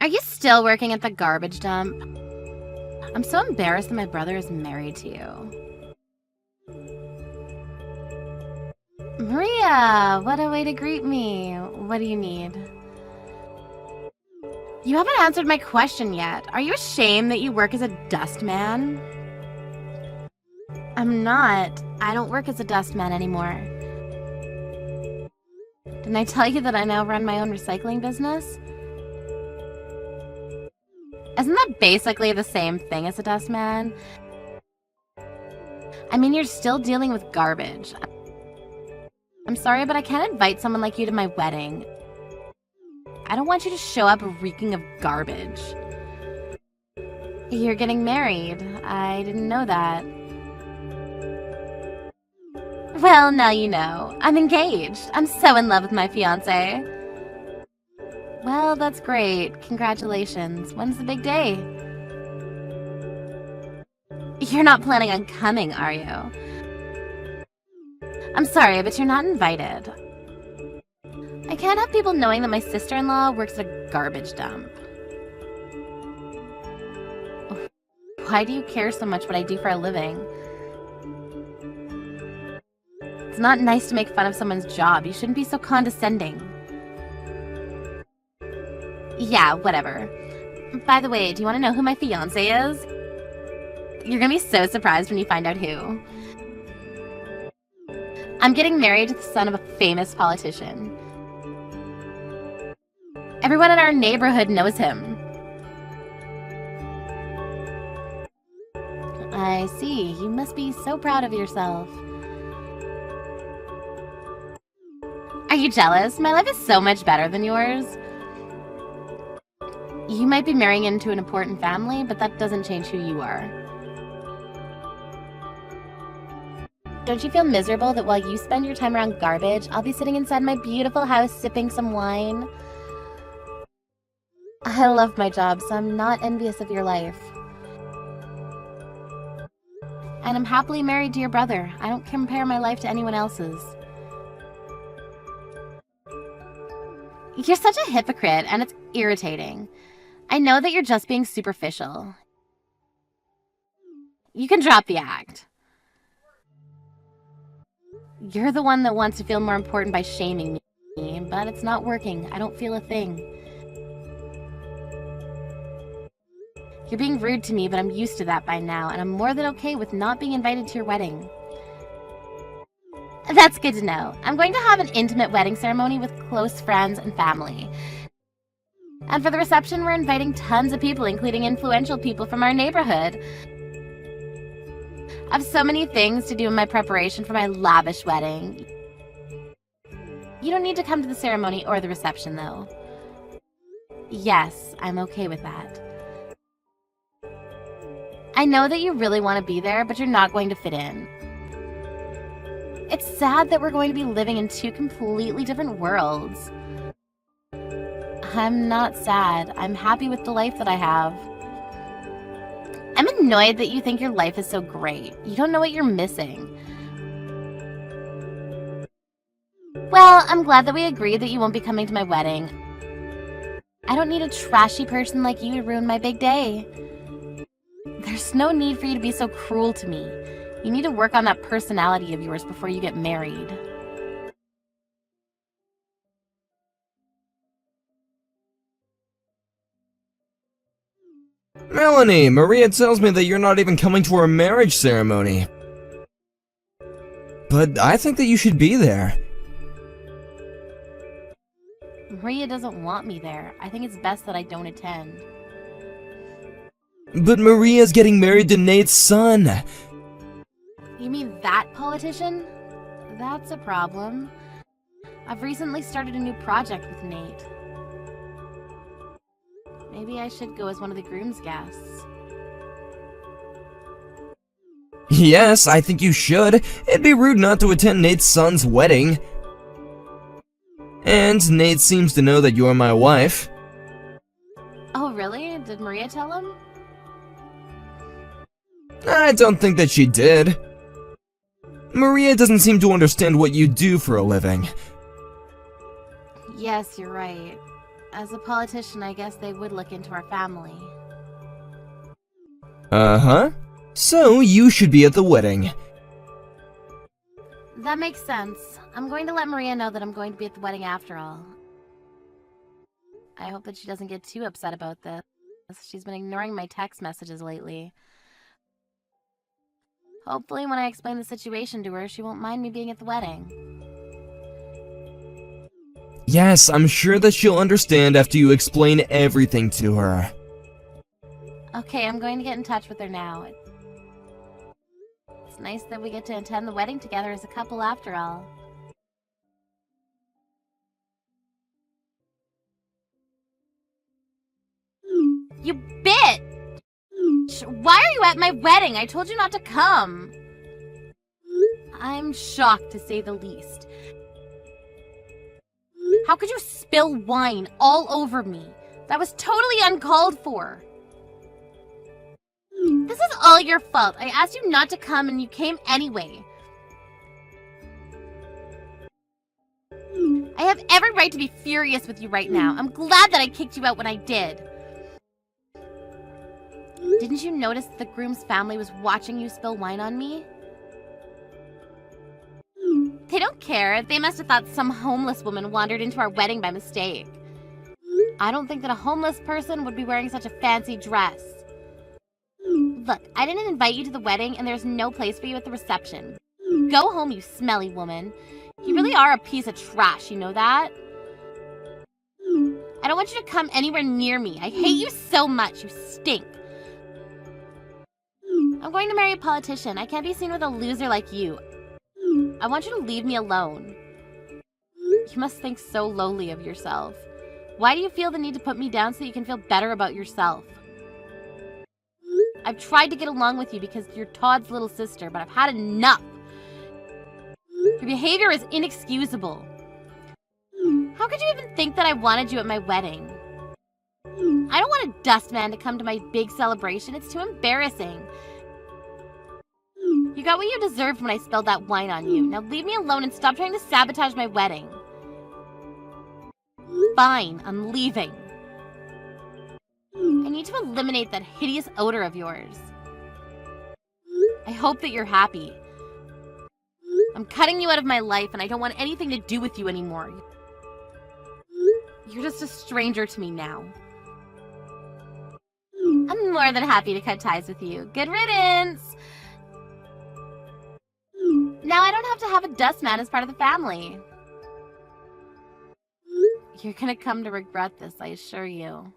Are you still working at the garbage dump? I'm so embarrassed that my brother is married to you. Maria, what a way to greet me. What do you need? You haven't answered my question yet. Are you ashamed that you work as a dustman? I'm not. I don't work as a dustman anymore. Didn't I tell you that I now run my own recycling business? Isn't that basically the same thing as a dustman? I mean, you're still dealing with garbage. I'm sorry, but I can't invite someone like you to my wedding. I don't want you to show up reeking of garbage. You're getting married. I didn't know that. Well, now you know. I'm engaged. I'm so in love with my fiancé. Well, that's great. Congratulations. When's the big day? You're not planning on coming, are you? I'm sorry, but you're not invited. I can't have people knowing that my sister-in-law works at a garbage dump. Why do you care so much what I do for a living? It's not nice to make fun of someone's job. You shouldn't be so condescending. Yeah, whatever. By the way, do you want to know who my fiancé is? You're gonna be so surprised when you find out who. I'm getting married to the son of a famous politician. Everyone in our neighborhood knows him. I see. You must be so proud of yourself. Are you jealous? My life is so much better than yours. You might be marrying into an important family, but that doesn't change who you are. Don't you feel miserable that while you spend your time around garbage, I'll be sitting inside my beautiful house sipping some wine? I love my job, so I'm not envious of your life. And I'm happily married to your brother. I don't compare my life to anyone else's. You're such a hypocrite, and it's irritating. I know that you're just being superficial. You can drop the act. You're the one that wants to feel more important by shaming me, but it's not working. I don't feel a thing. You're being rude to me, but I'm used to that by now, and I'm more than okay with not being invited to your wedding. That's good to know. I'm going to have an intimate wedding ceremony with close friends and family. And for the reception, we're inviting tons of people, including influential people from our neighborhood. I have so many things to do in my preparation for my lavish wedding. You don't need to come to the ceremony or the reception, though. Yes, I'm okay with that. I know that you really want to be there, but you're not going to fit in. It's sad that we're going to be living in two completely different worlds. I'm not sad. I'm happy with the life that I have. I'm annoyed that you think your life is so great. You don't know what you're missing. Well, I'm glad that we agreed that you won't be coming to my wedding. I don't need a trashy person like you to ruin my big day. There's no need for you to be so cruel to me. You need to work on that personality of yours before you get married. Melanie, Maria tells me that you're not even coming to our marriage ceremony. But I think that you should be there. Maria doesn't want me there. I think it's best that I don't attend. But Maria's getting married to Nate's son. You mean that politician? That's a problem. I've recently started a new project with Nate. Maybe I should go as one of the groom's guests. Yes, I think you should. It'd be rude not to attend Nate's son's wedding. And Nate seems to know that you're my wife. Oh, really? Did Maria tell him? I don't think that she did. Maria doesn't seem to understand what you do for a living. Yes, you're right. As a politician, I guess they would look into our family. Uh-huh. So, you should be at the wedding. That makes sense. I'm going to let Maria know that I'm going to be at the wedding after all. I hope that she doesn't get too upset about this. She's been ignoring my text messages lately. Hopefully, when I explain the situation to her, she won't mind me being at the wedding. Yes, I'm sure that she'll understand after you explain everything to her. Okay, I'm going to get in touch with her now. It's nice that we get to attend the wedding together as a couple after all. You bitch! Why are you at my wedding? I told you not to come. I'm shocked, to say the least. How could you spill wine all over me? That was totally uncalled for. This is all your fault. I asked you not to come and you came anyway. I have every right to be furious with you right now. I'm glad that I kicked you out when I did. Didn't you notice that the groom's family was watching you spill wine on me? They don't care. They must have thought some homeless woman wandered into our wedding by mistake. I don't think that a homeless person would be wearing such a fancy dress. Look, I didn't invite you to the wedding, and there's no place for you at the reception. Go home, you smelly woman. You really are a piece of trash, you know that? I don't want you to come anywhere near me. I hate you so much. You stink. I'm going to marry a politician. I can't be seen with a loser like you. I want you to leave me alone. You must think so lowly of yourself. Why do you feel the need to put me down so you can feel better about yourself? I've tried to get along with you because you're Todd's little sister, but I've had enough. Your behavior is inexcusable. How could you even think that I wanted you at my wedding? I don't want a dustman to come to my big celebration. It's too embarrassing. You got what you deserved when I spilled that wine on you. Now leave me alone and stop trying to sabotage my wedding. Fine, I'm leaving. I need to eliminate that hideous odor of yours. I hope that you're happy. I'm cutting you out of my life and I don't want anything to do with you anymore. You're just a stranger to me now. I'm more than happy to cut ties with you. Good riddance! Now I don't have to have a dustman as part of the family. You're gonna come to regret this, I assure you.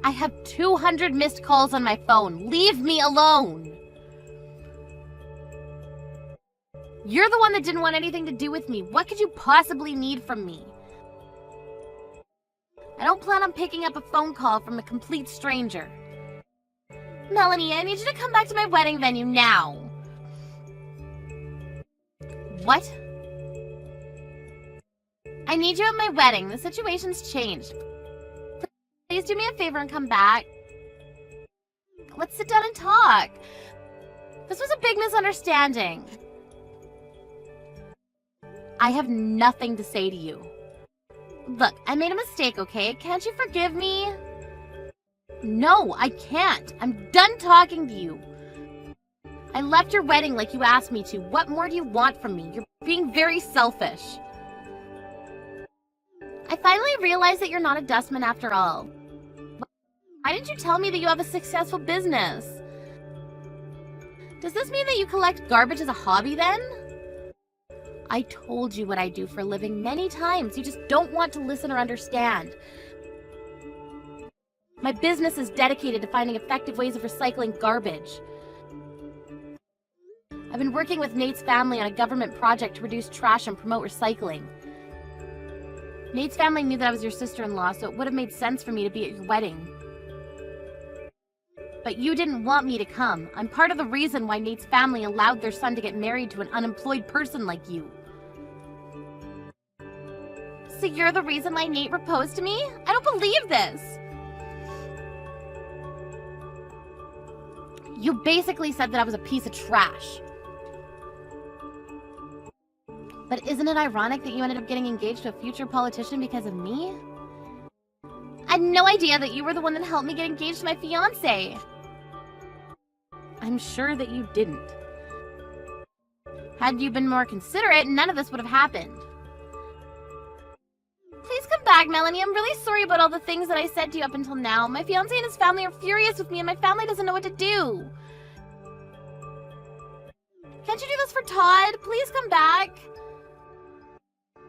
I have 200 missed calls on my phone. Leave me alone! You're the one that didn't want anything to do with me. What could you possibly need from me? I don't plan on picking up a phone call from a complete stranger. Melanie, I need you to come back to my wedding venue now. What? I need you at my wedding. The situation's changed. Please do me a favor and come back. Let's sit down and talk. This was a big misunderstanding. I have nothing to say to you. Look, I made a mistake, okay? Can't you forgive me? No, I can't. I'm done talking to you. I left your wedding like you asked me to. What more do you want from me? You're being very selfish. I finally realized that you're not a dustman after all. Why didn't you tell me that you have a successful business? Does this mean that you collect garbage as a hobby then? I told you what I do for a living many times. You just don't want to listen or understand. My business is dedicated to finding effective ways of recycling garbage. I've been working with Nate's family on a government project to reduce trash and promote recycling. Nate's family knew that I was your sister-in-law, so it would have made sense for me to be at your wedding. But you didn't want me to come. I'm part of the reason why Nate's family allowed their son to get married to an unemployed person like you. So you're the reason why Nate proposed to me? I don't believe this! You basically said that I was a piece of trash. But isn't it ironic that you ended up getting engaged to a future politician because of me? I had no idea that you were the one that helped me get engaged to my fiancé. I'm sure that you didn't. Had you been more considerate, none of this would have happened. Please come back, Melanie. I'm really sorry about all the things that I said to you up until now. My fiancé and his family are furious with me, and my family doesn't know what to do. Can't you do this for Todd? Please come back.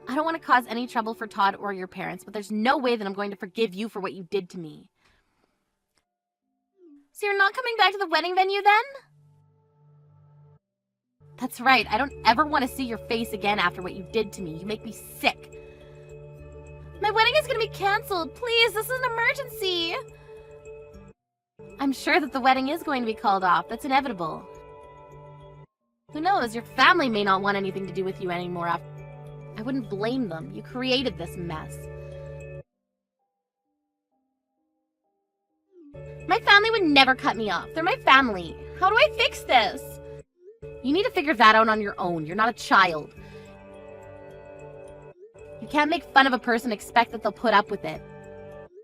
I don't want to cause any trouble for Todd or your parents, but there's no way that I'm going to forgive you for what you did to me. So you're not coming back to the wedding venue then? That's right. I don't ever want to see your face again after what you did to me. You make me sick. My wedding is going to be canceled. Please, this is an emergency. I'm sure that the wedding is going to be called off. That's inevitable. Who knows? Your family may not want anything to do with you anymore after. I wouldn't blame them. You created this mess. My family would never cut me off. They're my family. How do I fix this? You need to figure that out on your own. You're not a child. You can't make fun of a person and expect that they'll put up with it.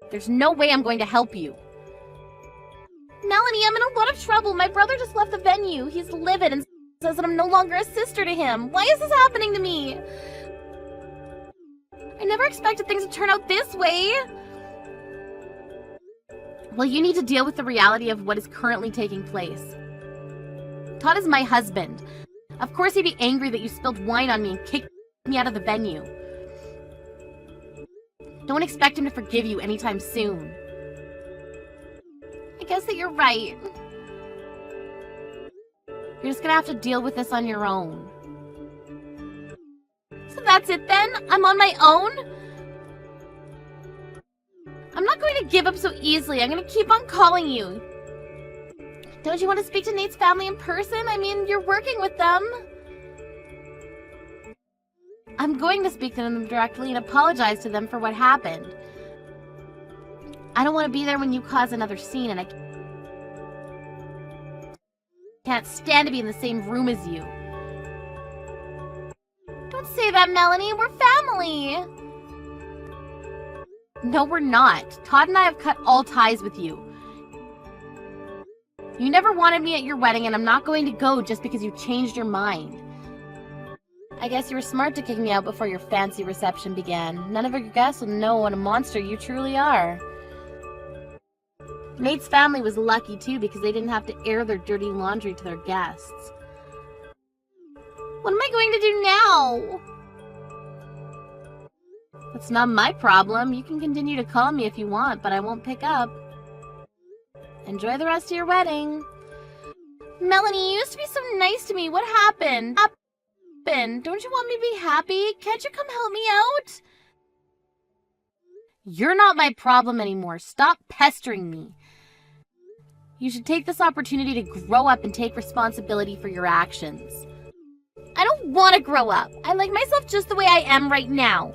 There's no way I'm going to help you. Melanie, I'm in a lot of trouble. My brother just left the venue. He's livid and says that I'm no longer a sister to him. Why is this happening to me? I never expected things to turn out this way. Well, you need to deal with the reality of what is currently taking place. Todd is my husband. Of course he'd be angry that you spilled wine on me and kicked me out of the venue. Don't expect him to forgive you anytime soon. I guess that you're right. You're just gonna have to deal with this on your own. So that's it then? I'm on my own? I'm not going to give up so easily. I'm gonna keep on calling you. Don't you want to speak to Nate's family in person? I mean, you're working with them. I'm going to speak to them directly and apologize to them for what happened. I don't want to be there when you cause another scene, and I can't stand to be in the same room as you. Don't say that, Melanie. We're family. No, we're not. Todd and I have cut all ties with you. You never wanted me at your wedding, and I'm not going to go just because you changed your mind. I guess you were smart to kick me out before your fancy reception began. None of your guests will know what a monster you truly are. Nate's family was lucky, too, because they didn't have to air their dirty laundry to their guests. What am I going to do now? That's not my problem. You can continue to call me if you want, but I won't pick up. Enjoy the rest of your wedding. Melanie, you used to be so nice to me. What happened? Don't you want me to be happy? Can't you come help me out? You're not my problem anymore. Stop pestering me. You should take this opportunity to grow up and take responsibility for your actions. I don't want to grow up. I like myself just the way I am right now.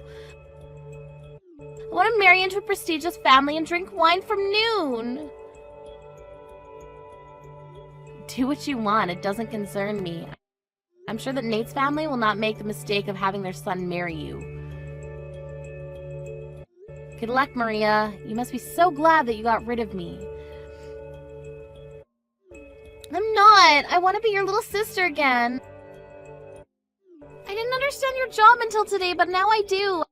I want to marry into a prestigious family and drink wine from noon. Do what you want. It doesn't concern me. I'm sure that Nate's family will not make the mistake of having their son marry you. Good luck, Maria. You must be so glad that you got rid of me. I'm not. I want to be your little sister again. I didn't understand your job until today, but now I do.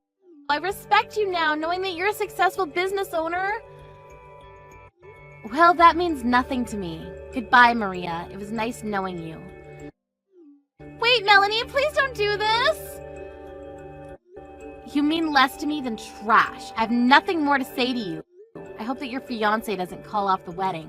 I respect you now, knowing that you're a successful business owner. Well, that means nothing to me. Goodbye, Maria. It was nice knowing you. Wait, Melanie, please don't do this! You mean less to me than trash. I have nothing more to say to you. I hope that your fiancé doesn't call off the wedding.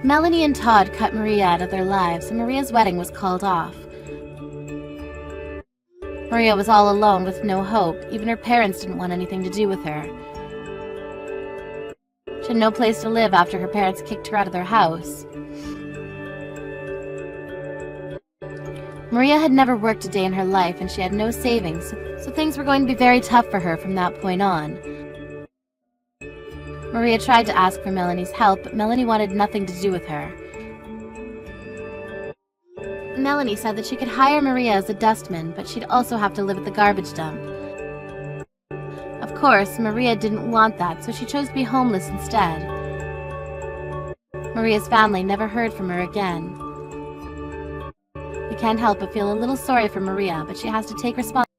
Melanie and Todd cut Maria out of their lives, and Maria's wedding was called off. Maria was all alone with no hope. Even her parents didn't want anything to do with her. She had no place to live after her parents kicked her out of their house. Maria had never worked a day in her life, and she had no savings, so things were going to be very tough for her from that point on. Maria tried to ask for Melanie's help, but Melanie wanted nothing to do with her. Melanie said that she could hire Maria as a dustman, but she'd also have to live at the garbage dump. Of course, Maria didn't want that, so she chose to be homeless instead. Maria's family never heard from her again. We can't help but feel a little sorry for Maria, but she has to take responsibility.